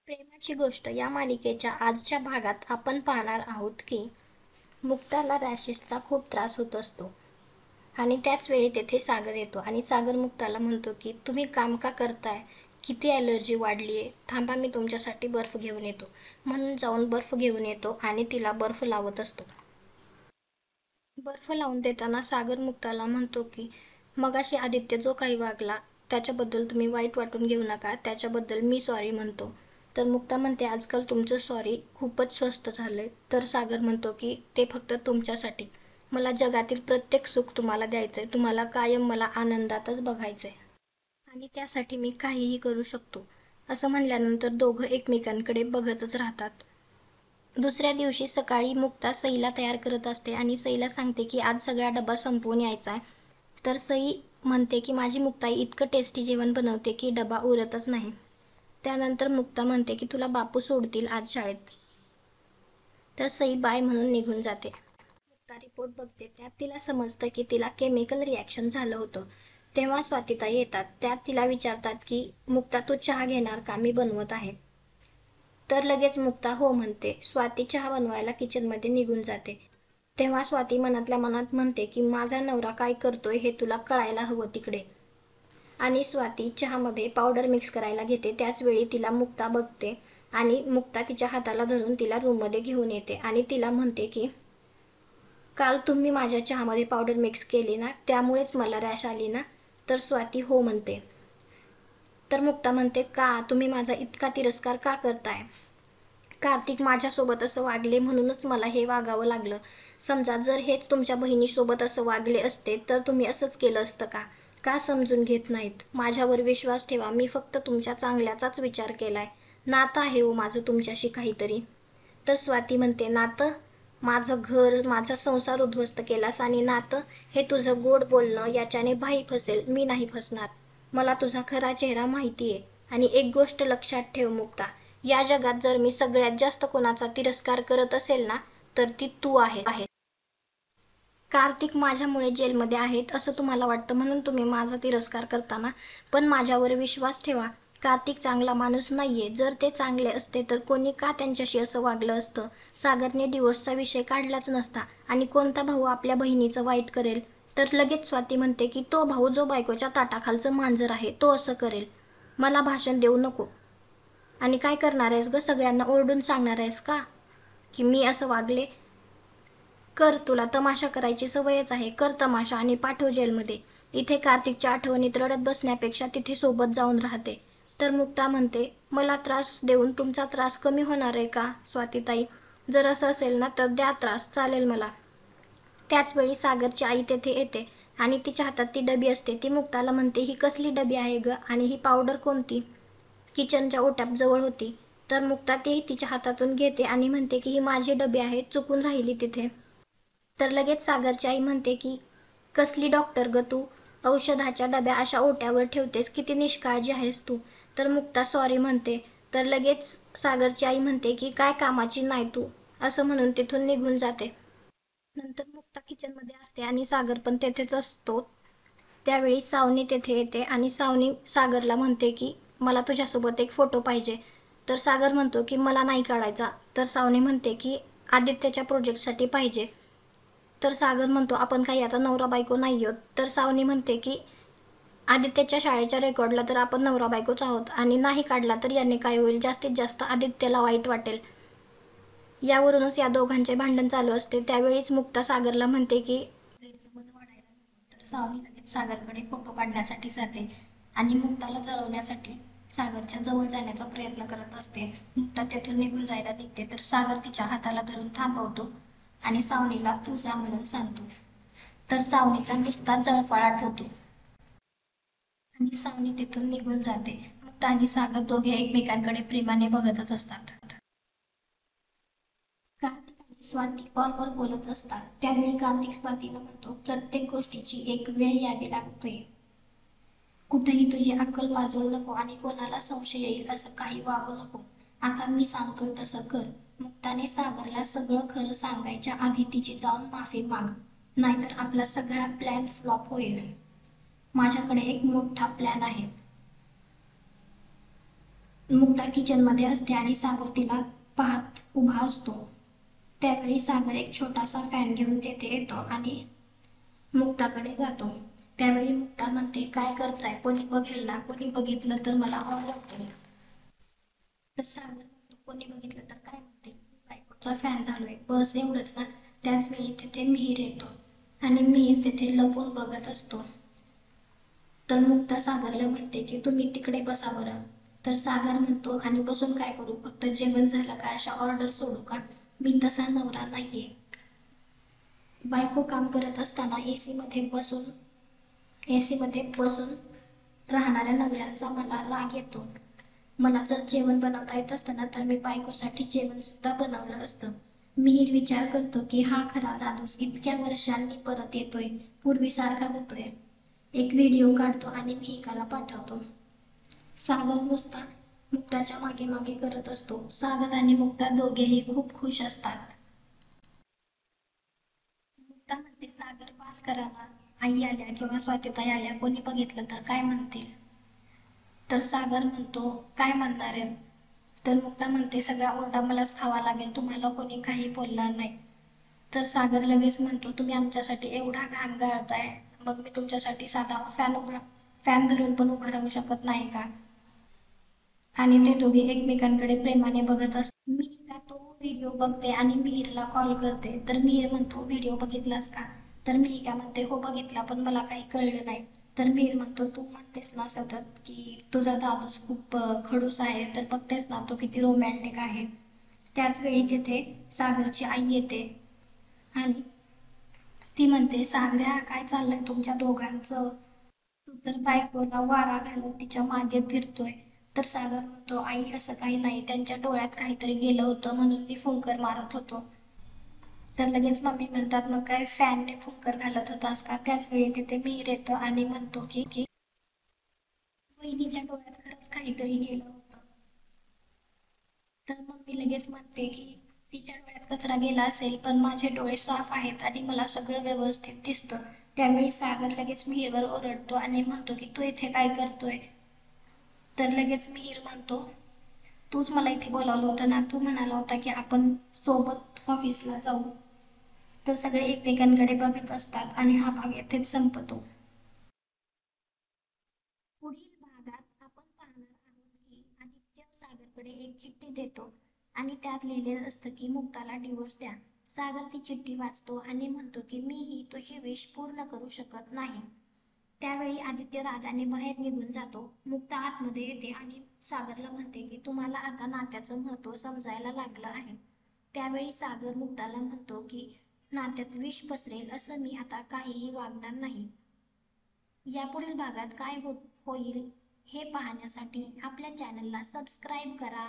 प्रेमाची गोष्ट या मालिकेच्या आजच्या भागात आपण पाहणार आहोत की मुक्ताला रॅशेसचा खूप त्रास होत असतो आणि त्याच वेळी तेथे सागर येतो आणि सागर मुक्ताला म्हणतो की तुम्ही काम का करताय, किती ॲलर्जी वाढली आहे, थांबा मी तुमच्यासाठी बर्फ घेऊन येतो. म्हणून जाऊन बर्फ घेऊन येतो आणि तिला बर्फ लावत असतो. बर्फ लावून देताना सागर मुक्ताला म्हणतो की मगाशी आदित्य जो काही वागला त्याच्याबद्दल तुम्ही वाईट वाटून घेऊ नका, त्याच्याबद्दल मी सॉरी म्हणतो. तर मुक्ता म्हणते आजकाल तुमचं सॉरी खूपच स्वस्त झालंय. तर सागर म्हणतो की ते फक्त तुमच्यासाठी. मला जगातील प्रत्येक सुख तुम्हाला द्यायचंय, तुम्हाला कायम मला आनंदातच बघायचंय आणि त्यासाठी मी काहीही करू शकतो. असं म्हणल्यानंतर दोघं एकमेकांकडे बघतच राहतात. दुसऱ्या दिवशी सकाळी मुक्ता सईला तयार करत असते आणि सईला सांगते की आज सगळा डबा संपवून यायचा आहे. तर सई म्हणते की माझी मुक्ताई इतकं टेस्टी जेवण बनवते की डबा उरतच नाही. त्यानंतर मुक्ता म्हणते की तुला बापू सोडतील आज शाळेत. तर सई बाय म्हणून निघून जाते. मुक्ता रिपोर्ट बघते, त्यात तिला समजतं की तिला केमिकल रिॲक्शन झालं होतं. तेव्हा स्वातीताई येतात. त्यात तिला विचारतात की मुक्ता तू चहा घेणार का, मी बनवत आहे. तर लगेच मुक्ता हो म्हणते. स्वाती चहा बनवायला किचनमध्ये निघून जाते. तेव्हा स्वाती मनातल्या मनात म्हणते की माझा नवरा काय करतोय हे तुला कळायला हवं तिकडे. आणि स्वाती चहामध्ये पावडर मिक्स करायला घेते. त्याच वेळी तिला मुक्ता बघते आणि मुक्ता तिच्या हाताला धरून तिला रूममध्ये घेऊन येते आणि तिला म्हणते की काल तुम्ही माझ्या चहामध्ये पावडर मिक्स केली ना, त्यामुळेच मला रॅश आली ना. तर स्वाती हो म्हणते. तर मुक्ता म्हणते का तुम्ही माझा इतका तिरस्कार का करताय. कार्तिक माझ्यासोबत असं वागले म्हणूनच मला हे वागावं लागलं. समजा जर हेच तुमच्या बहिणीसोबत असं वागले असते तर तुम्ही असंच केलं असतं का. का समजून घेत नाहीत. माझ्यावर विश्वास ठेवा, मी फक्त तुमच्या चांगल्याचाच विचार केलाय. नातं आहे हो माझं तुमच्याशी काहीतरी. तर स्वाती म्हणते नातं, माझं घर माझा संसार उद्ध्वस्त केलास आणि नातं हे तुझं गोड बोलणं याच्याने भाई फसेल, मी नाही फसणार. मला तुझा खरा चेहरा माहिती आहे. आणि एक गोष्ट लक्षात ठेव मुक्ता, या जगात जर मी सगळ्यात जास्त कोणाचा तिरस्कार करत असेल ना तर ती तू आहे. कार्तिक माझ्यामुळे जेलमध्ये आहेत असं तुम्हाला वाटतं म्हणून तुम्ही माझा तिरस्कार करताना, पण माझ्यावर विश्वास ठेवा. कार्तिक चांगला माणूस नाहीये. जर ते चांगले असते तर कोणी का त्यांच्याशी असं वागलं असतं. सागरने डिवोर्सचा विषय काढलाच नसता आणि कोणता भाऊ आपल्या बहिणीचं वाईट करेल. तर लगेच स्वाती म्हणते की तो भाऊ जो बायकोच्या ताटाखालचं मांजर आहे तो असं करेल. मला भाषण देऊ नको. आणि काय करणार आहेस ग, सगळ्यांना ओरडून सांगणार आहेस का की मी असं वागले. कर, तुला तमाशा करायची सवयच आहे. कर तमाशा आणि पाठव जेलमध्ये. इथे कार्तिकच्या आठवणीत रडत बसण्यापेक्षा तिथे सोबत जाऊन राहते. तर मुक्ता म्हणते मला त्रास देऊन तुमचा त्रास कमी होणार आहे का स्वातीताई. जर असं असेल ना तर द्या त्रास, चालेल मला. त्याच वेळी सागरची आई तेथे येते आणि तिच्या हातात ती डबी असते. ती मुक्ताला म्हणते ही कसली डबी आहे ग आणि ही पावडर कोणती. किचनच्या ओट्यात जवळ होती. तर मुक्ता ती तिच्या हातातून घेते आणि म्हणते की ही माझी डबी आहे, चुकून राहिली तिथे. तर लगेच सागरची आई म्हणते की कसली डॉक्टर ग तू, औषधाच्या डब्या अशा ओट्यावर ठेवतेस, किती निष्काळजी आहेस तू. तर मुक्ता सॉरी म्हणते. तर लगेच सागरची आई म्हणते की काय कामाची नाही तू, असं म्हणून तिथून निघून जाते. नंतर मुक्ता किचनमध्ये असते आणि सागर पण तेथेच असतो. त्यावेळी सावनी तेथे येते आणि सावनी सागरला म्हणते की मला तुझ्यासोबत एक फोटो पाहिजे. तर सागर म्हणतो की मला नाही काढायचा. तर सावनी म्हणते की आदित्यच्या प्रोजेक्टसाठी पाहिजे. तर सागर म्हणतो आपण काही आता नवरा बायको नाही आहोत. तर सावनी म्हणते की आदित्यच्या शाळेच्या रेकॉर्डला तर आपण नवरा बायकोच आहोत आणि नाही काढला तर याने काय होईल, जास्तीत जास्त आदित्यला वाईट वाटेल. यावरूनच या दोघांचे भांडण चालू असते. त्यावेळीच मुक्ता सागरला म्हणते की गैरसमज वाढायला नको. तर सावनी लगेच सागरकडे फोटो काढण्यासाठी जाते आणि मुक्ताला जळवण्यासाठी सागरच्या जवळ जाण्याचा प्रयत्न करत असते. मुक्ता तेथून निघून जायला निघते तर सागर तिच्या हाताला धरून थांबवतो आणि सावनीला तू जा म्हणून सांगतो. तर सावनीचा नुसता जळफळाट होतो आणि सावनी तिथून निघून जाते. मुक्ता आणि सागर दोघे एकमेकांकडे प्रेमाने बघतच असतात. कार्तिक आणि स्वाती कॉलवर बोलत असतात. त्यावेळी कार्तिक स्वातीला म्हणतो प्रत्येक गोष्टीची एक वेळ यावी लागते. कुठेही तुझी अक्कल वाजवू नको आणि कोणाला संशय येईल असं काही वागू नको. आता मी सांगतोय तसं कर. मुक्ताने सागरला सगळं खरं सांगायच्या आधी तिची जाऊन माफी माग, नाहीतर आपला सगळा प्लॅन फ्लॉप होईल. माझ्याकडे एक मोठा प्लॅन आहे. मुक्ता किचनमध्ये असते आणि सागर तिला पाहत उभा असतो. त्यावेळी सागर एक छोटासा फॅन घेऊन तेथे येतो आणि मुक्ताकडे जातो. त्यावेळी मुक्ता म्हणते, काय करताय? कोणी बघेल ना, कोणी बघितलं तर मला ओरडतील. तर सागर म्हणतो, कोणी बघितलं तर काय म्हणते, बायकोचा फॅन चालू आहे, बस एवढंच ना. त्याच वेळी तिथे मिहीर येतो आणि मिहीर तिथे लपून बघत असतो. तर मुक्ता सागरला म्हणते की तुम्ही तिकडे बसा बरं. तर सागर म्हणतो, आणि बसून काय करू, फक्त जेवण झालं का, अशा ऑर्डर सोडू का? मी तसा नवरा नाहीये. बायको काम करत असताना एसी मध्ये बसून राहणाऱ्या नवऱ्यांचा मला राग येतो. मला जर जेवण बनवता येत असतं ना, तर मी बायकोसाठी जेवण सुद्धा बनवलं असतं. मिहीर विचार करतो की हा खरा दादूस इतक्या वर्षांनी परत येतोय, पूर्वीसारखा होतोय. एक व्हिडिओ काढतो आणि मिहिकाला पाठवतो. सागर नुसता मुक्ताच्या मागे मागे करत असतो. सागर आणि मुक्ता दोघेही खूप खुश असतात. मुक्ता म्हणते, सागर पास करा ना, आई आल्या किंवा स्वातीताई आल्या कोणी बघितलं तर काय म्हणतील? तर सागर म्हणतो, काय म्हणणार आहे? तर मुक्ता म्हणते, सगळा ओरडा मलाच खावा लागेल, तुम्हाला कोणी काही बोलणार नाही. तर सागर लगेच म्हणतो, तुम्ही आमच्यासाठी एवढा घाम गाळताय, मग मी तुमच्यासाठी साधा फॅन धरून पण उभा राहू शकत नाही का? आणि ते दोघे एकमेकांकडे प्रेमाने बघत असतात. मिहिका तो व्हिडिओ बघते आणि मिहिरला कॉल करते. तर मिहिर म्हणतो, व्हिडिओ बघितलास का? तर मिहिका म्हणते, हो बघितला, पण मला काही कळलं नाही. तर मिहिर म्हणतो, तू म्हणतेस ना सतत की तुझा दादूस खूप खडूस आहे, तर बघतेस ना तो किती रोमॅन्टिक आहे. त्याच वेळी तिथे सागरची आई येते आणि ती म्हणते, सागऱ्या काय चाललंय तुमच्या दोघांचं? तू तर बायकोला वारा घालून तिच्या मागे फिरतोय. तर सागर म्हणतो, आई असं काही नाही, त्यांच्या डोळ्यात काहीतरी गेलं होतं म्हणून मी फुंकर मारत होतो. तर लगेच मम्मी म्हणतात, मग काय फॅनने फुंकर घालत होतास का? त्याच वेळी तिथे मिहीर येतो आणि म्हणतो की वहिनीच्या डोळ्यात खरंच काहीतरी गेलं होतं. तर मम्मी लगेच म्हणते की तिच्या डोळ्यात कचरा गेला असेल, पण माझे डोळे साफ आहेत आणि मला सगळं व्यवस्थित दिसतं. त्यावेळी सागर लगेच मिहीरवर ओरडतो आणि म्हणतो की तू इथे काय करतोय? तर लगेच मिहीर म्हणतो, तूच मला इथे बोलावलं होतं ना, तू म्हणाला होता की आपण सोबत ऑफिसला जाऊ. तर सगळे एकमेकांकडे बघत असतात आणि हा भाग येथेच संपतो. पुढील भागात आपण पाहणार आहोत की आदित्य सागरकडे एक चिठ्ठी देतो आणि त्यात लिहिलेलं असतं की मुक्ताला डिवोर्स द्या. सागर ती चिठ्ठी वाचतो आणि म्हणतो की मी ही तुझी विश पूर्ण करू शकत नाही. त्यावेळी आदित्य रागाने बाहेर निघून जातो. मुक्ता आतमध्ये येते आणि सागरला म्हणते की तुम्हाला आता नात्याचं महत्त्व समजायला लागलं आहे. त्यावेळी सागर मुक्ताला म्हणतो की नात्यात विष पसरेल असं मी आता काहीही वागणार नाही. यापुढील भागात काय होईल हे पाहण्यासाठी आपल्या चॅनलला सबस्क्राईब करा.